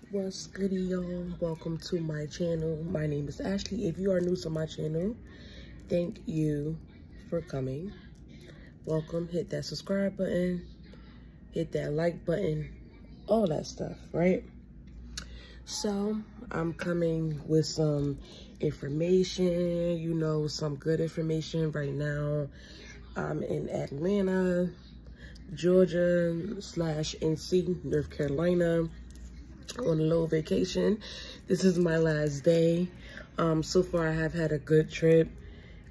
What's good, y'all? Welcome to my channel. My name is Ashley. If you are new to my channel, thank you for coming. Welcome. Hit that subscribe button, hit that like button, all that stuff, right? So I'm coming with some information, you know, some good information right now. I'm in Atlanta, Georgia / NC, North Carolina, on a little vacation. This is my last day. So far I have had a good trip,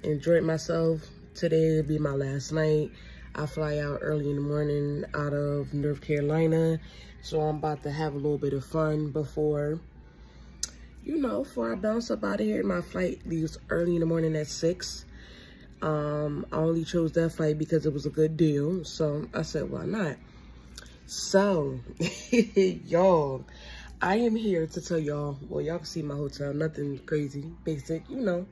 enjoyed myself. Today will be my last night. I fly out early in the morning out of North Carolina, so I'm about to have a little bit of fun before I bounce up out of here. My flight leaves early in the morning at 6. I only chose that flight because it was a good deal, so I said, why not? So, y'all, I am here to tell y'all, well, y'all can see my hotel, nothing crazy, basic, you know.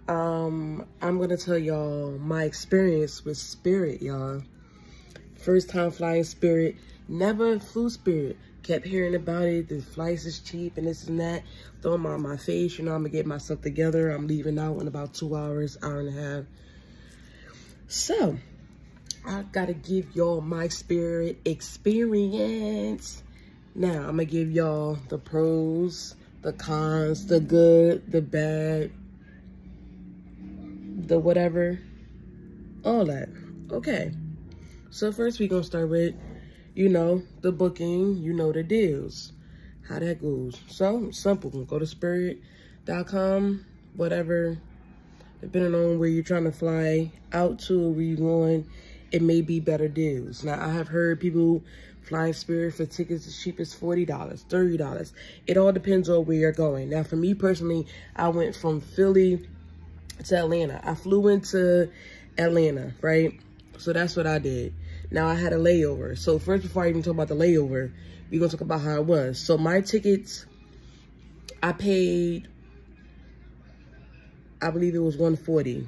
I'm gonna tell y'all my experience with Spirit, y'all. First time flying Spirit, never flew Spirit. Kept hearing about it, the flights is cheap and this and that. Throw them on my face, you know, I'm gonna get myself together. I'm leaving out in about 2 hours, hour and a half. So, I gotta give y'all my Spirit experience. Now, I'm gonna give y'all the pros, the cons, the good, the bad, the whatever, all that. Okay. So first we gonna start with, you know, the booking, you know the deals, how that goes. So, simple. Go to spirit.com, whatever, depending on where you're trying to fly out to or where you're going, it may be better deals. Now, I have heard people flying Spirit for tickets as cheap as $40, $30. It all depends on where you're going. Now, for me personally, I went from Philly to Atlanta. I flew into Atlanta, right? So that's what I did. Now, I had a layover. So first, before I even talk about the layover, we're going to talk about how it was. So my tickets, I paid, I believe it was $140.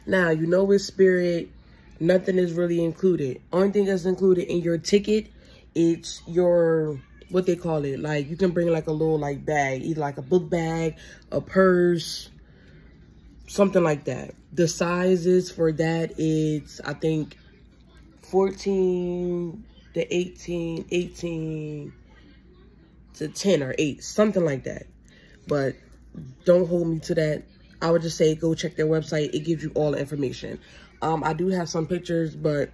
Now, you know with Spirit, nothing is really included. Only thing that's included in your ticket, it's your, what they call it, like you can bring like a little like bag, either like a book bag, a purse, something like that. The sizes for that, it's I think 14 to 18, 18 to 10 or 8, something like that. But don't hold me to that. I would just say go check their website. It gives you all the information. I do have some pictures, but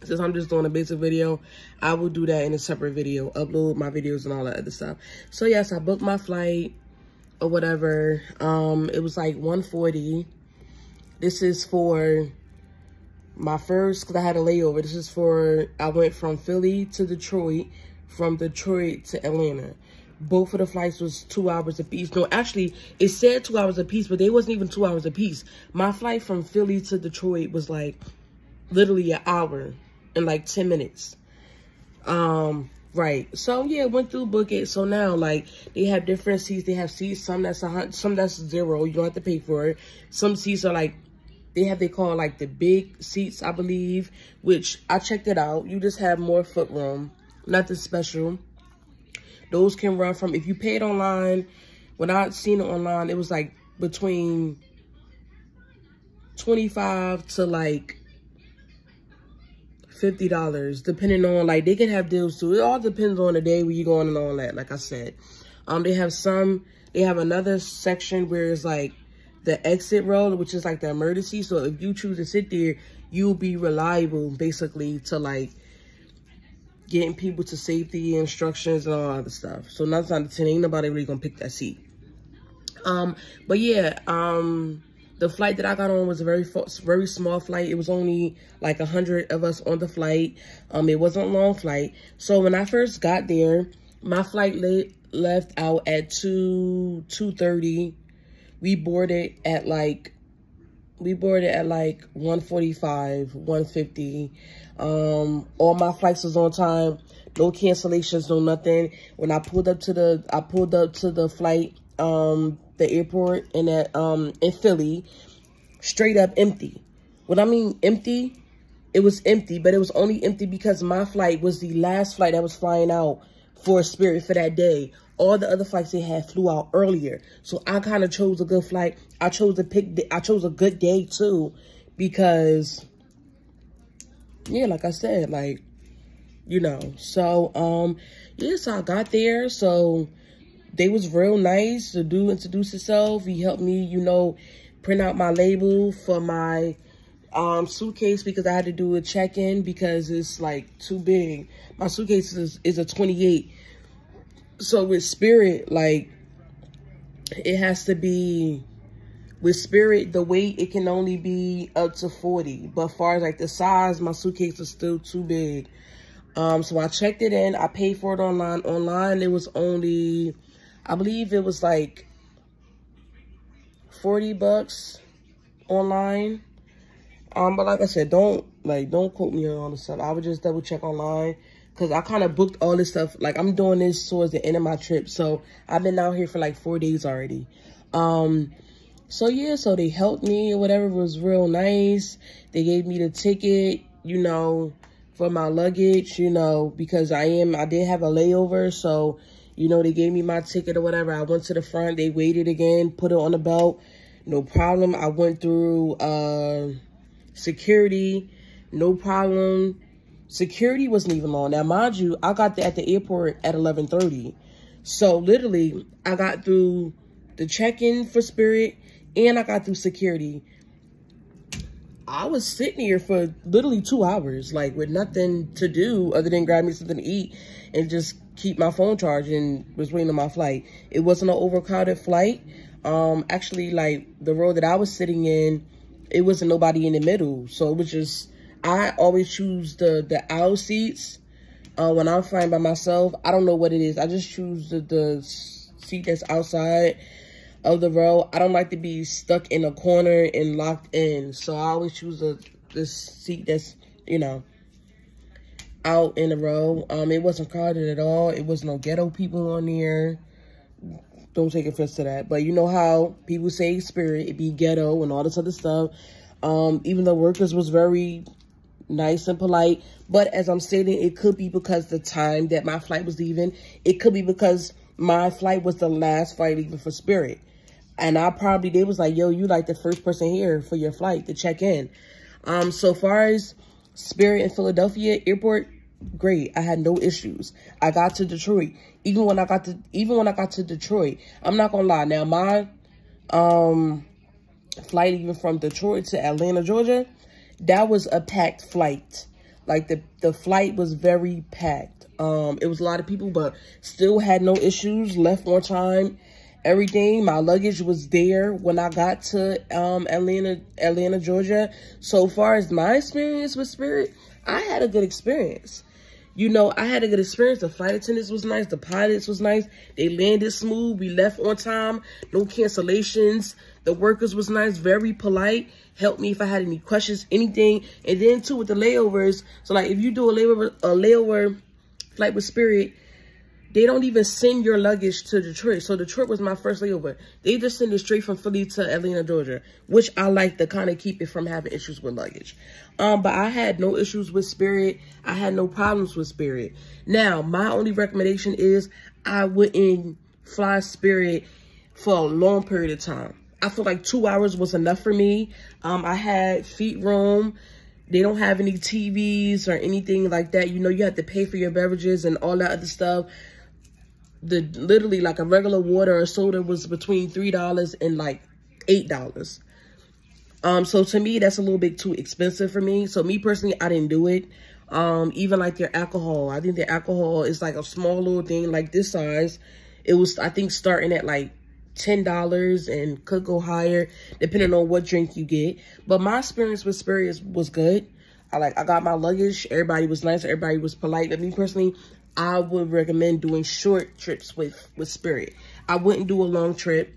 since I'm just doing a basic video, I will do that in a separate video, upload my videos and all that other stuff. So yes, I booked my flight or whatever. It was like $140. This is for my first, because I had a layover. This is for, I went from Philly to Detroit, from Detroit to Atlanta. Both of the flights was 2 hours apiece. No, actually, it said 2 hours apiece, but they wasn't even 2 hours apiece. My flight from Philly to Detroit was like literally an hour and like 10 minutes. Right. So yeah, went through, book it. So now, like, they have different seats. They have seats, some that's $0. You don't have to pay for it. Some seats are like, they call like the big seats, I believe, which I checked it out. You just have more foot room, nothing special. Those can run from, if you paid online, when I seen it online, it was like between $25 to like $50, depending on, like, they can have deals too. It all depends on the day where you're going and all that, like I said. They have another section where it's like the exit row, which is like the emergency. So if you choose to sit there, you'll be reliable, basically, to like getting people to safety instructions and all other stuff. So 9 times out of 10, ain't nobody really gonna pick that seat. But yeah, the flight that I got on was a very small flight. It was only like 100 of us on the flight. It wasn't a long flight. So when I first got there, my flight left out at 2:30. We boarded at like 1:45, 1:50. All my flights was on time. No cancellations, no nothing. When I pulled up to the flight, the airport in Philly, straight up empty. What I mean empty, it was empty, but it was only empty because my flight was the last flight that was flying out for Spirit for that day. All the other flights they had flew out earlier. So I kind of chose a good flight. I chose a good day too, because yeah, like I said, like, you know, so yeah, so I got there. So they was real nice. The dude introduced himself. He helped me, you know, print out my label for my suitcase, because I had to do a check-in because it's like too big. My suitcase is a 28. So with Spirit, like, it has to be, with Spirit, the weight, it can only be up to 40. But as far as like the size, my suitcase is still too big. So I checked it in. I paid for it online. Online, it was only, I believe it was like $40 online. But like I said, don't quote me on all this stuff. I would just double check online, because I kind of booked all this stuff. Like, I'm doing this towards the end of my trip. So I've been out here for like 4 days already. So yeah, so they helped me or whatever. It was real nice. They gave me the ticket, you know, for my luggage, you know, because I did have a layover. So, you know, they gave me my ticket or whatever. I went to the front. They waited again, put it on the belt. No problem. I went through security. No problem. Security wasn't even long. Now, mind you, I got there at the airport at 11:30. So literally, I got through the check-in for Spirit and I got through security. I was sitting here for literally 2 hours, like, with nothing to do other than grab me something to eat and just keep my phone charged, and was waiting on my flight. It wasn't an overcrowded flight. Actually, like, the row that I was sitting in, it wasn't nobody in the middle. So it was just, I always choose the aisle seats when I'm flying by myself. I don't know what it is. I just choose the seat that's outside of the row. I don't like to be stuck in a corner and locked in. So I always choose the seat that's, you know, out in the row. It wasn't crowded at all. It was no ghetto people on there. Don't take offense to that. But you know how people say Spirit, it be ghetto and all this other stuff. Even the workers was very nice and polite. But as I'm stating, it could be because the time that my flight was leaving. It could be because my flight was the last flight leaving for Spirit. And they was like, yo, you like the first person here for your flight to check in. So far as Spirit in Philadelphia airport, great. I had no issues. I got to Detroit. Even when I got to Detroit, I'm not gonna lie. Now my flight even from Detroit to Atlanta, Georgia, that was a packed flight. Like the flight was very packed. It was a lot of people, but still had no issues. Left on time. Everything, my luggage was there when I got to Atlanta, Georgia. So far as my experience with Spirit, I had a good experience. You know, I had a good experience. The flight attendants was nice. The pilots was nice. They landed smooth. We left on time. No cancellations. The workers was nice. Very polite. Helped me if I had any questions, anything. And then too with the layovers. So like if you do a layover flight with Spirit, they don't even send your luggage to Detroit. So Detroit was my first layover. They just send it straight from Philly to Atlanta, Georgia, which I like to kind of keep it from having issues with luggage. But I had no issues with Spirit. I had no problems with Spirit. Now, my only recommendation is I wouldn't fly Spirit for a long period of time. I feel like 2 hours was enough for me. I had feet room. They don't have any TVs or anything like that. You know, you have to pay for your beverages and all that other stuff. Literally like a regular water or soda was between $3 and like $8. So to me, that's a little bit too expensive for me. So me personally, I didn't do it. Even like their alcohol, I think their alcohol is like a small little thing like this size. It was, I think, starting at like $10 and could go higher depending on what drink you get. But my experience with Spirit was good. I got my luggage. Everybody was nice. Everybody was polite. But me personally, I would recommend doing short trips with Spirit. I wouldn't do a long trip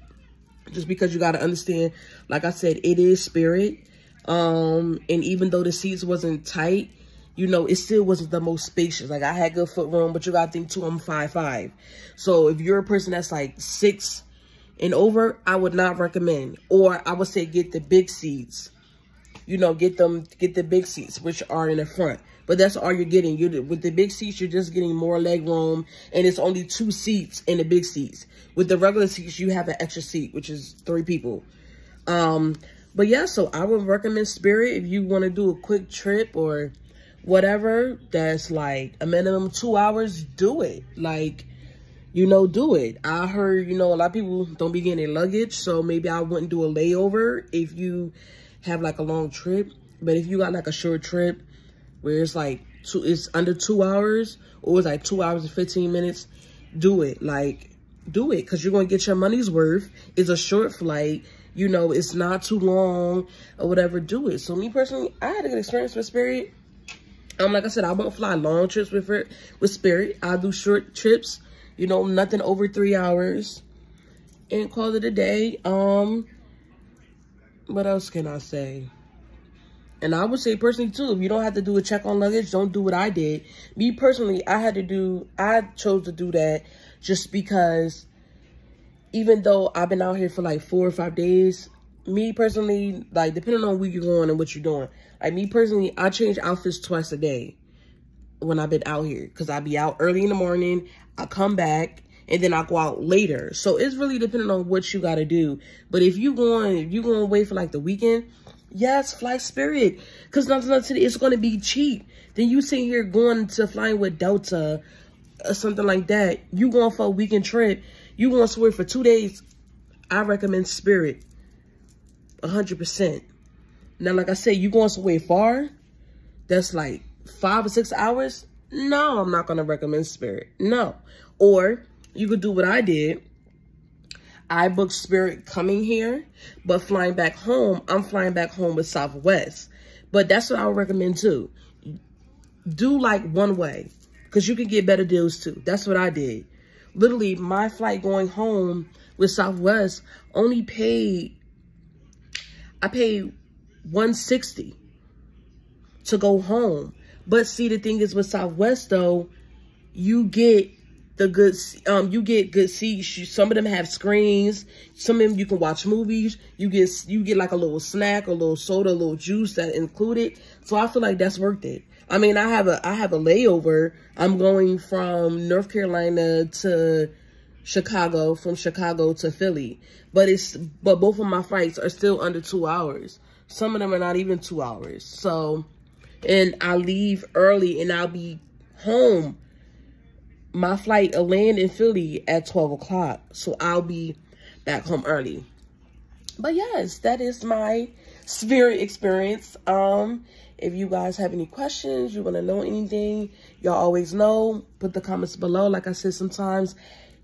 just because you got to understand, like I said, it is Spirit. And even though the seats wasn't tight, you know, it still wasn't the most spacious. Like, I had good foot room, but you got to think, too, I'm 5'5". So if you're a person that's like 6 and over, I would not recommend. Or I would say get the big seats. You know, get the big seats, which are in the front. But that's all you're getting. With the big seats, you're just getting more leg room, and it's only 2 seats in the big seats. With the regular seats, you have an extra seat, which is 3 people. But yeah, so I would recommend Spirit if you want to do a quick trip or whatever. That's like a minimum 2 hours. Do it. Like, you know, do it. I heard, you know, a lot of people don't be getting their luggage, so maybe I wouldn't do a layover if you have like a long trip. But if you got like a short trip where it's like it's under 2 hours, or it's like 2 hours and 15 minutes, do it. Like, do it, because you're going to get your money's worth. It's a short flight. You know, it's not too long or whatever. Do it. So me personally, I had a good experience with Spirit. Like I said, I won't fly long trips with Spirit. I'll do short trips, you know, nothing over 3 hours, and call it a day. What else can I say? And I would say personally too, if you don't have to do a check on luggage, don't do what I did. Me personally, I chose to do that just because even though I've been out here for like 4 or 5 days, me personally, like, depending on where you're going and what you're doing, like, me personally, I change outfits twice a day when I've been out here, because I be out early in the morning, I come back, and then I go out later. So it's really depending on what you got to do. But if you're going away for like the weekend, yes, fly Spirit, because it's going to be cheap. Then you sitting here going to flying with Delta or something like that. You going for a weekend trip, you going somewhere for 2 days, I recommend Spirit 100%. Now, like I said, you going somewhere far, that's like 5 or 6 hours, no, I'm not going to recommend Spirit. No. Or you could do what I did. I booked Spirit coming here, but flying back home, I'm flying back home with Southwest. But that's what I would recommend too. Do like one way, because you can get better deals too. That's what I did. Literally, my flight going home with Southwest I paid $160 to go home. But see, the thing is with Southwest though, you get the good, you get good seats. Some of them have screens. Some of them you can watch movies. You get like a little snack, a little soda, a little juice that included. So I feel like that's worth it. I mean, I have a layover. I'm going from North Carolina to Chicago, from Chicago to Philly. But both of my flights are still under 2 hours. Some of them are not even 2 hours. So, and I leave early and I'll be home. My flight will land in Philly at 12 o'clock. So I'll be back home early. But yes, that is my Spirit experience. If you guys have any questions, you want to know anything, y'all always know, put the comments below. Like I said, sometimes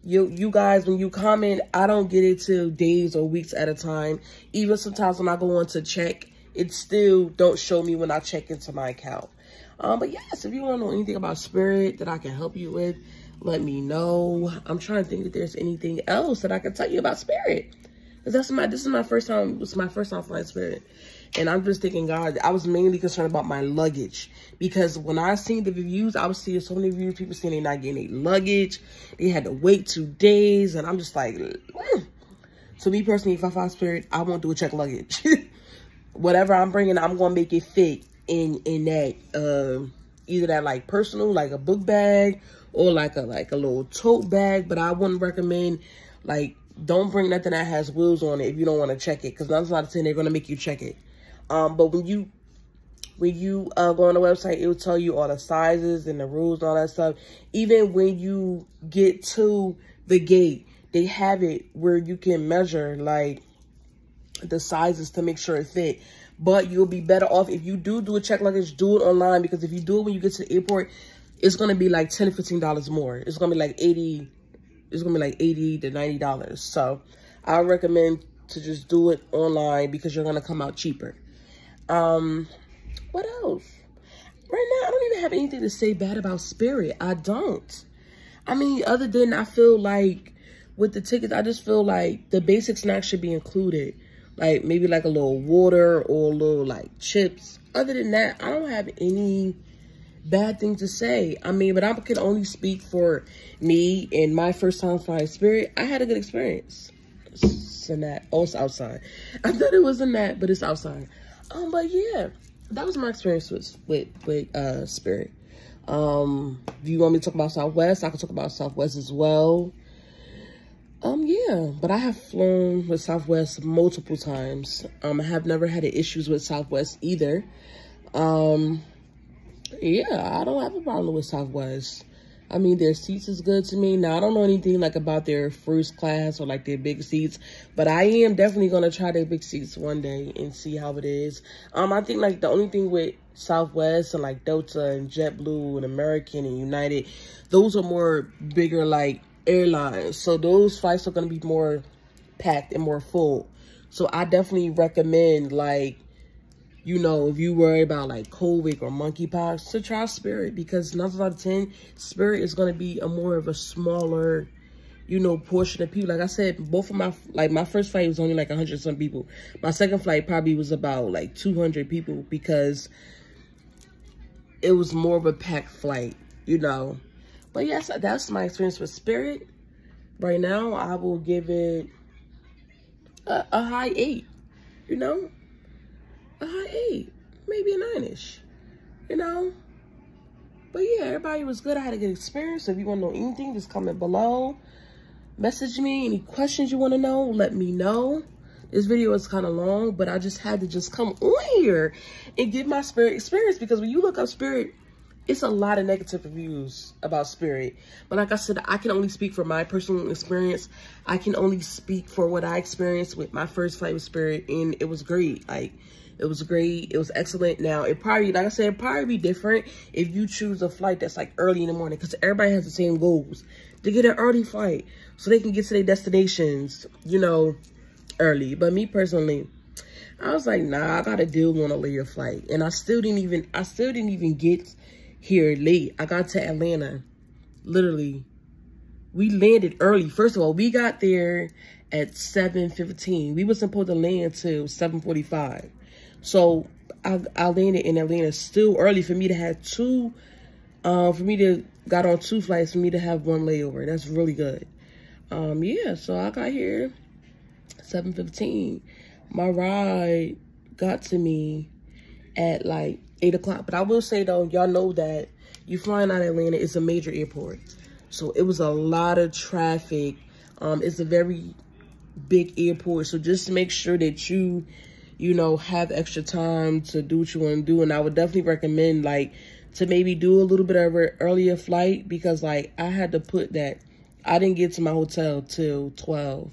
you guys, when you comment, I don't get it till days or weeks at a time. Even sometimes when I go on to check, it still don't show me when I check into my account. But yes, if you want to know anything about Spirit that I can help you with, let me know. I'm trying to think if there's anything else that I can tell you about Spirit. Because this is my first time, it's my first time flying Spirit. And I'm just thinking, God, I was mainly concerned about my luggage. Because when I seen the reviews, I was seeing so many reviews, people saying they're not getting their luggage. They had to wait 2 days. And I'm just like, So me personally, if I fly Spirit, I won't do a check luggage. Whatever I'm bringing, I'm going to make it fit in that, either that like personal, like a book bag, or like a little tote bag. But I wouldn't recommend, like, don't bring nothing that has wheels on it if you don't want to check it. Because 9 times out of 10, they're going to make you check it. But when you go on the website, it will tell you all the sizes and the rules and all that stuff. Even when you get to the gate, they have it where you can measure like the sizes to make sure it fit. But you'll be better off if you do a check luggage, do it online. Because if you do it when you get to the airport, it's going to be like $10 to $15 more. It's going to be like $80 to $90. So I recommend to just do it online because you're going to come out cheaper. What else? Right now, I don't even have anything to say bad about Spirit. I don't. I mean, other than I feel like with the tickets, I just feel like the basic snacks should be included. Like maybe like a little water or a little like chips. Other than that, I don't have any bad thing to say. I mean, but I can only speak for me and my first time flying Spirit. I had a good experience. It's in that. Oh, it's outside. I thought it was in that, but it's outside. But yeah, that was my experience with Spirit. If you want me to talk about Southwest, I can talk about Southwest as well. Yeah, but I have flown with Southwest multiple times. I have never had issues with Southwest either. Yeah, I don't have a problem with Southwest. I mean, their seats is good to me. Now, I don't know anything like about their first class or like their big seats, but I am definitely going to try their big seats one day and see how it is. I think like the only thing with Southwest and like Delta and JetBlue and American and United, those are more bigger like airlines. So those flights are going to be more packed and more full. So I definitely recommend like, you know, if you worry about like COVID or monkeypox, to try Spirit, because 9 out of 10, Spirit is going to be a more of a smaller, you know, portion of people. Like I said, both of my first flight was only like 100 some people. My second flight probably was about like 200 people because it was more of a packed flight, you know. But yes, that's my experience with Spirit. Right now, I will give it a high 8, you know. A high 8, maybe a 9-ish, you know. But yeah, everybody was good. I had a good experience. So if you want to know anything, just comment below. Message me. Any questions you want to know, let me know. This video is kind of long, but I just had to just come on here and give my Spirit experience, because when you look up Spirit, it's a lot of negative reviews about Spirit. But like I said, I can only speak for my personal experience. I can only speak for what I experienced with my first flight with Spirit, and it was great. Like, it was great. It was excellent. Now, it probably, like I said, it'd probably be different if you choose a flight that's like early in the morning, because everybody has the same goals. To get an early flight so they can get to their destinations, you know, early. But me personally, I was like, nah, I gotta deal on a later flight. And I still didn't even get here late. I got to Atlanta. Literally, we landed early. First of all, we got there at 7:15. We were supposed to land till 7:45. So I landed in Atlanta still early for me to have got on 2 flights for me to have 1 layover. That's really good. Yeah, so I got here 7:15. My ride got to me at like 8 o'clock. But I will say though, y'all know that you flying out of Atlanta, it's a major airport. So it was a lot of traffic. It's a very big airport. So just make sure that you know, have extra time to do what you want to do. And I would definitely recommend, like, to maybe do a little bit of an earlier flight, because, like, I had to put that. I didn't get to my hotel till 12,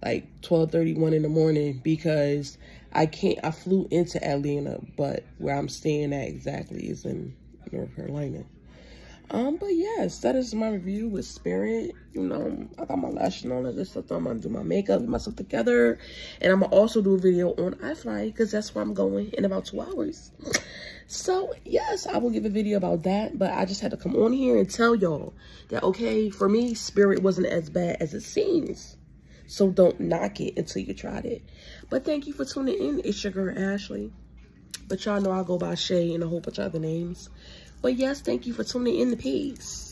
like 12:31 in the morning, because I flew into Atlanta, but where I'm staying at exactly is in North Carolina. But yes, that is my review with Spirit. You know, I got my lashes and all that good stuff. I'm gonna do my makeup, get myself together, and I'm gonna also do a video on iFly, because that's where I'm going in about 2 hours. So yes, I will give a video about that, but I just had to come on here and tell y'all that, okay, for me, Spirit wasn't as bad as it seems. So don't knock it until you tried it. But thank you for tuning in. It's your girl, Ashley. But y'all know I go by Shay and a whole bunch of other names. But yes, thank you for tuning in. Peace.